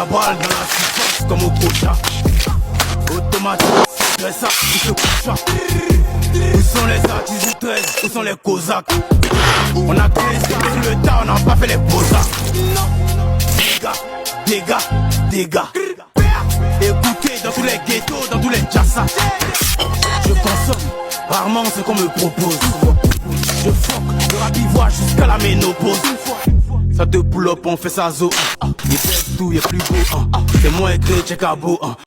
la balle dans la surface comme au Kocha. Automatique, c'est ça, il se coucha. Où sont les artistes du 13, où sont les Cosaques? On a créé ça sur le tas, on n'a pas fait les Cosaques. Dégâts. Écoutez dans tous les ghettos, dans tous les jassas. Je consomme rarement ce qu'on me propose. Je fuck le rap ivoire jusqu'à la ménopause. Ça te pull up, on fait ça zo. Il pèse tout, il est plus beau. C'est moi écrit, check à beau.